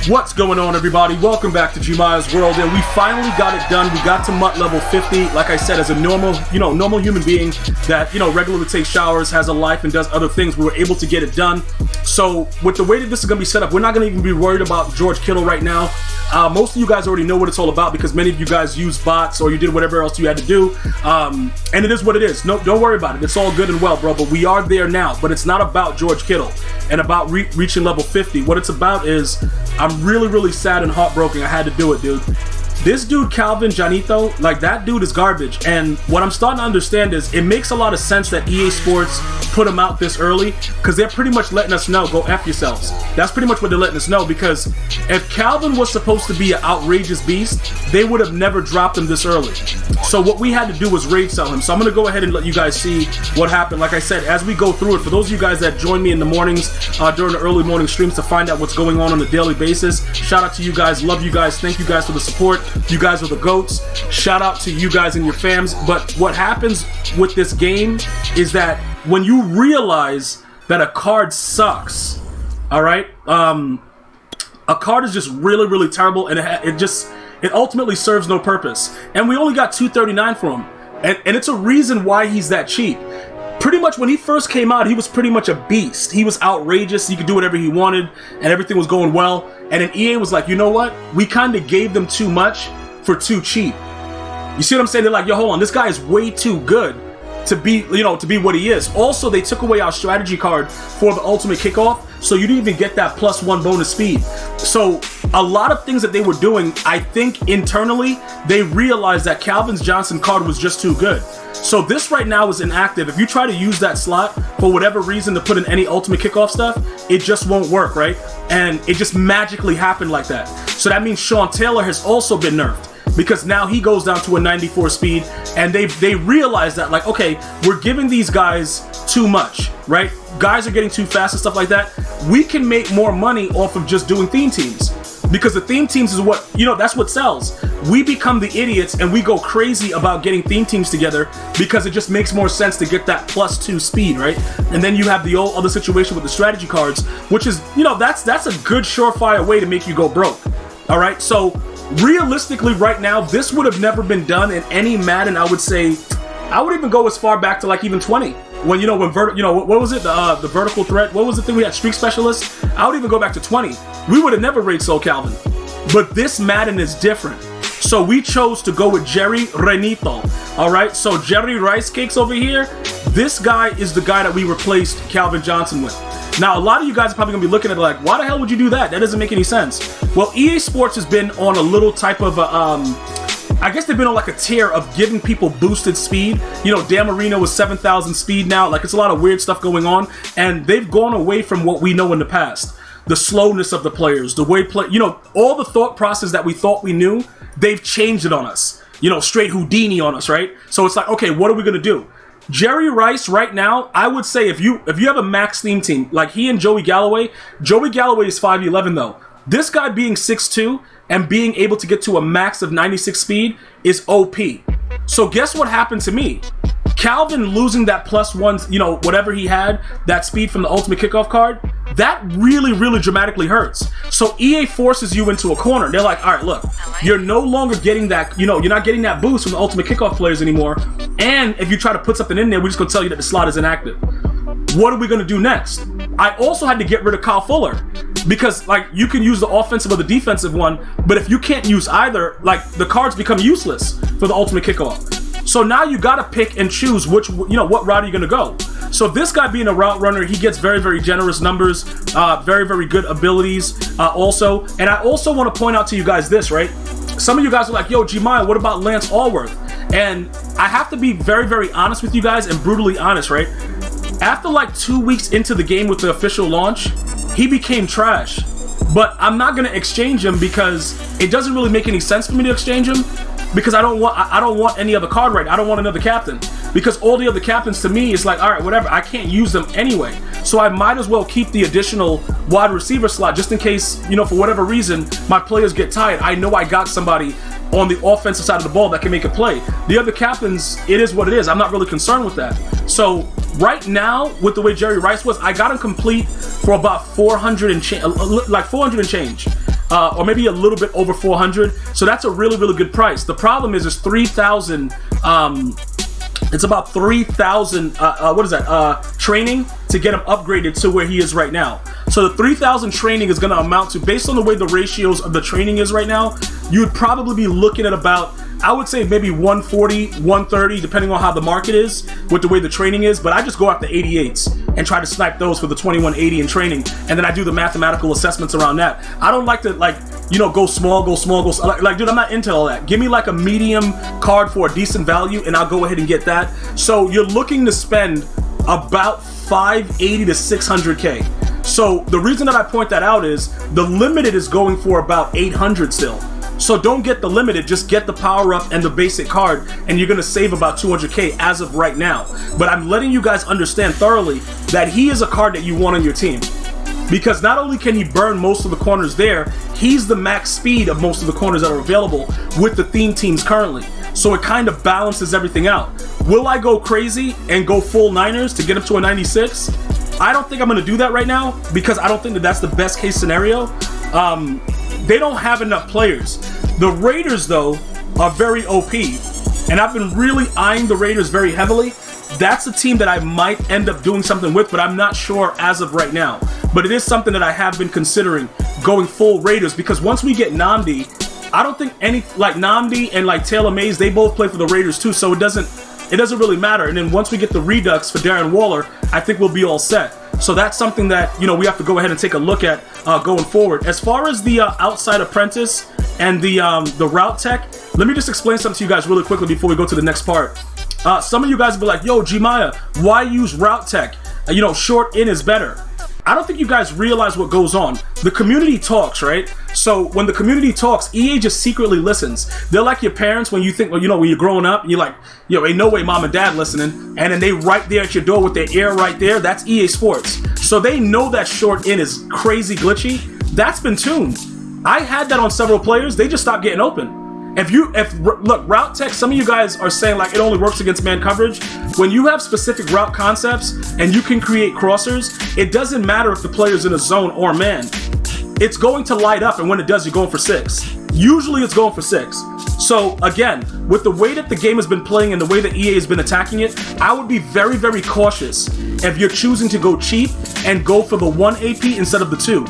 What's going on, everybody? Welcome back to GmiasWorld, and we finally got it done. We got to MUT level 50. Like I said, as a normal human being that, regularly takes showers, has a life, and does other things, we were able to get it done. So with the way that this is going to be set up, we're not going to even be worried about George Kittle right now. Most of you guys already know what it's all about because many of you guys use bots or you did whatever else you had to do. And it is what it is. No, don't worry about it. It's all good and well, bro. But we are there now. But it's not about George Kittle and about reaching level 50. What it's about is I'm really, really sad and heartbroken. I had to do it, dude. This dude, Calvin Janito, like that dude is garbage. And what I'm starting to understand is it makes a lot of sense that EA Sports put him out this early because they're pretty much letting us know, go F yourselves. That's pretty much what they're letting us know, because if Calvin was supposed to be an outrageous beast, they would have never dropped him this early. So what we had to do was rage sell him. So I'm going to go ahead and let you guys see what happened. Like I said, as we go through it, for those of you guys that join me in the mornings during the early morning streams to find out what's going on a daily basis, shout out to you guys. Love you guys. Thank you guys for the support. You guys are the GOATs. Shout out to you guys and your fams. But what happens with this game is that when you realize that a card sucks, all right, a card is just really, really terrible, and it ultimately serves no purpose. And we only got 239 for him, and it's a reason why he's that cheap. Pretty much when he first came out, he was pretty much a beast. He was outrageous. He could do whatever he wanted, and everything was going well. And then EA was like, you know what? We kind of gave them too much for too cheap. You see what I'm saying? They're like, yo, hold on, this guy is way too good to be, to be what he is. Also, they took away our strategy card for the ultimate kickoff, so you didn't even get that +1 bonus speed. So a lot of things that they were doing, I think internally, they realized that Calvin Johnson card was just too good. So this right now is inactive. If you try to use that slot for whatever reason to put in any ultimate kickoff stuff, it just won't work, right? And it just magically happened like that. So that means Sean Taylor has also been nerfed, because now he goes down to a 94 speed, and they realize that, like, okay, we're giving these guys too much, right? Guys are getting too fast and stuff like that. We can make more money off of just doing theme teams, because the theme teams is what, that's what sells. We become the idiots and we go crazy about getting theme teams together because it just makes more sense to get that +2 speed, right? And then you have the old other situation with the strategy cards, which is, that's a good surefire way to make you go broke. All right, so realistically right now, this would have never been done in any Madden. I would say, I would even go as far back to like even 20. When what was it? The vertical threat. What was the thing we had? Streak specialist. I would even go back to 20. We would have never rage sold Calvin. But this Madden is different. So we chose to go with Jerry Renito. All right. So Jerry Rice Cakes over here. This guy is the guy that we replaced Calvin Johnson with. Now, a lot of you guys are probably gonna be looking at it like, why the hell would you do that? That doesn't make any sense. Well, EA Sports has been on a little type of I guess they've been on like a tier of giving people boosted speed. Dan Marino was 7,000 speed now. Like, it's a lot of weird stuff going on, and they've gone away from what we know in the past. The slowness of the players, the way all the thought process that we thought we knew, they've changed it on us. Straight Houdini on us, right? So it's like, okay, what are we gonna do? Jerry Rice right now, I would say if you have a max theme team, like he and Joey Galloway is 5'11" though. This guy being 6'2" and being able to get to a max of 96 speed is OP. So guess what happened to me? Calvin losing that +1, whatever he had, that speed from the ultimate kickoff card, that really, really dramatically hurts. So EA forces you into a corner. They're like, all right, look, you're no longer getting that, you're not getting that boost from the ultimate kickoff players anymore. And if you try to put something in there, we're just gonna tell you that the slot is inactive. What are we gonna do next? I also had to get rid of Kyle Fuller, because like you can use the offensive or the defensive one, but if you can't use either, like the cards become useless for the ultimate kickoff. So now you gotta pick and choose which, what route are you gonna go. So this guy being a route runner, he gets very, very generous numbers, very, very good abilities also. And I also want to point out to you guys this, right? Some of you guys are like, yo, Gmia, what about Lance Allworth? And I have to be very, very honest with you guys, and brutally honest, right? After like 2 weeks into the game with the official launch, he became trash. But I'm not gonna exchange him because it doesn't really make any sense for me to exchange him, because I don't want any other card right now. I don't want another captain, because all the other captains to me is like, all right, whatever, I can't use them anyway. So I might as well keep the additional wide receiver slot just in case, for whatever reason, my players get tired. I know I got somebody on the offensive side of the ball that can make a play. The other captains, it is what it is. I'm not really concerned with that. So right now, with the way Jerry Rice was, I got him complete for about 400 and change, like 400 and change. or maybe a little bit over 400. So that's a really, really good price. The problem is 3,000. It's about 3,000. What is that? Training to get him upgraded to where he is right now. So the 3,000 training is going to amount to, based on the way the ratios of the training is right now, you would probably be looking at about, I would say maybe 140, 130, depending on how the market is with the way the training is. But I just go after 88s and try to snipe those for the 2180 in training, and then I do the mathematical assessments around that. I don't like to go small. Like, dude, I'm not into all that. Give me like a medium card for a decent value, and I'll go ahead and get that. So you're looking to spend about 580 to 600K. So the reason that I point that out is the limited is going for about 800 still. So don't get the limited, just get the power up and the basic card, and you're gonna save about 200K as of right now. But I'm letting you guys understand thoroughly that he is a card that you want on your team. Because not only can he burn most of the corners there, he's the max speed of most of the corners that are available with the theme teams currently. So it kind of balances everything out. Will I go crazy and go full Niners to get up to a 96? I don't think I'm going to do that right now, because I don't think that that's the best case scenario. They don't have enough players. The Raiders, though, are very OP. And I've been really eyeing the Raiders very heavily. That's a team that I might end up doing something with, but I'm not sure as of right now. But it is something that I have been considering, going full Raiders, because once we get Nnamdi, I don't think Nnamdi and Taylor Mays, they both play for the Raiders too, so it doesn't really matter. And then once we get the Redux for Darren Waller, I think we'll be all set. So that's something that, we have to go ahead and take a look at going forward. As far as the outside apprentice and the route tech, let me just explain something to you guys really quickly before we go to the next part. Some of you guys will be like, yo, Gmia, why use route tech? Short in is better. I don't think you guys realize what goes on. The community talks, right? So when the community talks, EA just secretly listens. They're like your parents when you think, when you're growing up, and you're like, ain't no way mom and dad listening. And then they right there at your door with their ear right there. That's EA Sports. So they know that short in is crazy glitchy. That's been tuned. I had that on several players. They just stopped getting open. Look, route tech, some of you guys are saying it only works against man coverage. When you have specific route concepts and you can create crossers, it doesn't matter if the player's in a zone or man. It's going to light up, and when it does, you're going for 6. Usually it's going for 6. So again, with the way that the game has been playing and the way that EA has been attacking it, I would be very, very cautious if you're choosing to go cheap and go for the 1 AP instead of the 2.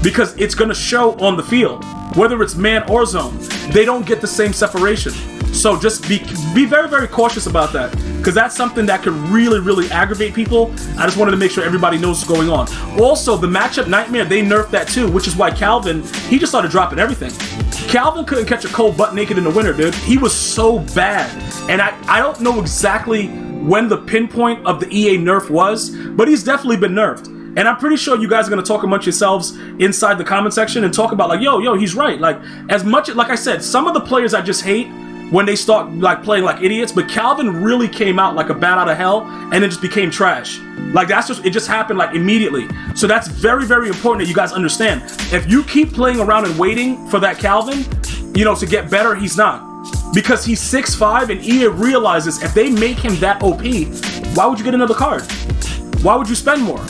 Because it's going to show on the field. Whether it's man or zone, they don't get the same separation. So just be very, very cautious about that, because that's something that could really, really aggravate people. I just wanted to make sure everybody knows what's going on. Also, the matchup nightmare, they nerfed that too, which is why Calvin, he just started dropping everything. Calvin couldn't catch a cold butt naked in the winter, dude. He was so bad. And I don't know exactly when the pinpoint of the EA nerf was, but he's definitely been nerfed. And I'm pretty sure you guys are going to talk amongst yourselves inside the comment section and talk about yo, he's right. As much, like I said, some of the players I just hate when they start playing like idiots, but Calvin really came out like a bat out of hell and it just became trash. It just happened immediately. So that's very, very important that you guys understand. If you keep playing around and waiting for that Calvin, to get better, he's not. Because he's 6'5", and EA realizes if they make him that OP, why would you get another card? Why would you spend more?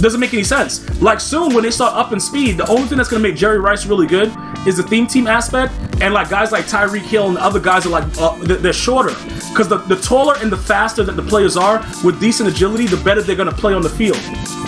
Doesn't make any sense. Soon when they start upping speed, the only thing that's going to make Jerry Rice really good is the theme team aspect, and guys like Tyreek Hill and the other guys are they're shorter, because the taller and the faster that the players are with decent agility, the better they're going to play on the field.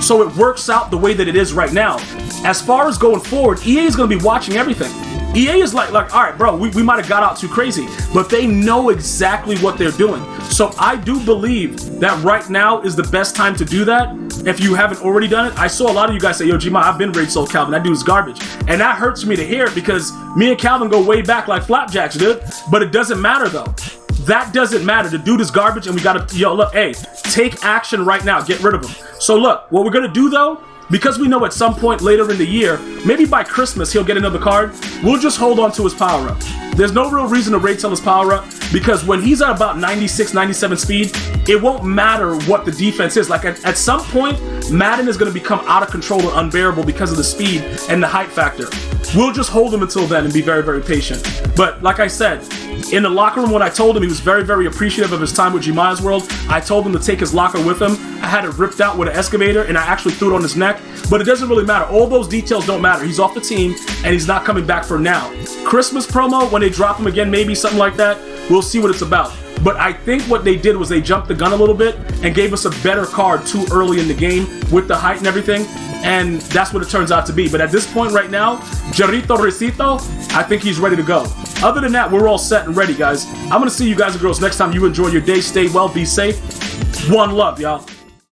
So it works out the way that it is right now. As far as going forward, EA is going to be watching everything. EA is all right, bro, we might have got out too crazy, but they know exactly what they're doing. So I do believe that right now is the best time to do that. If you haven't already done it, I saw a lot of you guys say, yo, Gmia, I've been raid sold Calvin. That dude's garbage. And that hurts me to hear it, because me and Calvin go way back like flapjacks, dude. But it doesn't matter, though. That doesn't matter. The dude is garbage, and we got to, look, hey, take action right now. Get rid of him. So look, what we're going to do, though, because we know at some point later in the year, maybe by Christmas, he'll get another card, we'll just hold on to his power-up. There's no real reason to raid sell his power-up, because when he's at about 96, 97 speed, it won't matter what the defense is. At some point, Madden is going to become out of control and unbearable because of the speed and the height factor. We'll just hold him until then and be very, very patient. But like I said, in the locker room when I told him, he was very, very appreciative of his time with GmiasWorld. I told him to take his locker with him. I had it ripped out with an excavator, and I actually threw it on his neck. But it doesn't really matter. All those details don't matter. He's off the team, and he's not coming back for now. Christmas promo, when they drop him again, maybe something like that. We'll see what it's about. But I think what they did was they jumped the gun a little bit and gave us a better card too early in the game with the height and everything. And that's what it turns out to be. But at this point right now, Jarrito Recito, I think he's ready to go. Other than that, we're all set and ready, guys. I'm going to see you guys and girls next time. You enjoy your day. Stay well. Be safe. One love, y'all.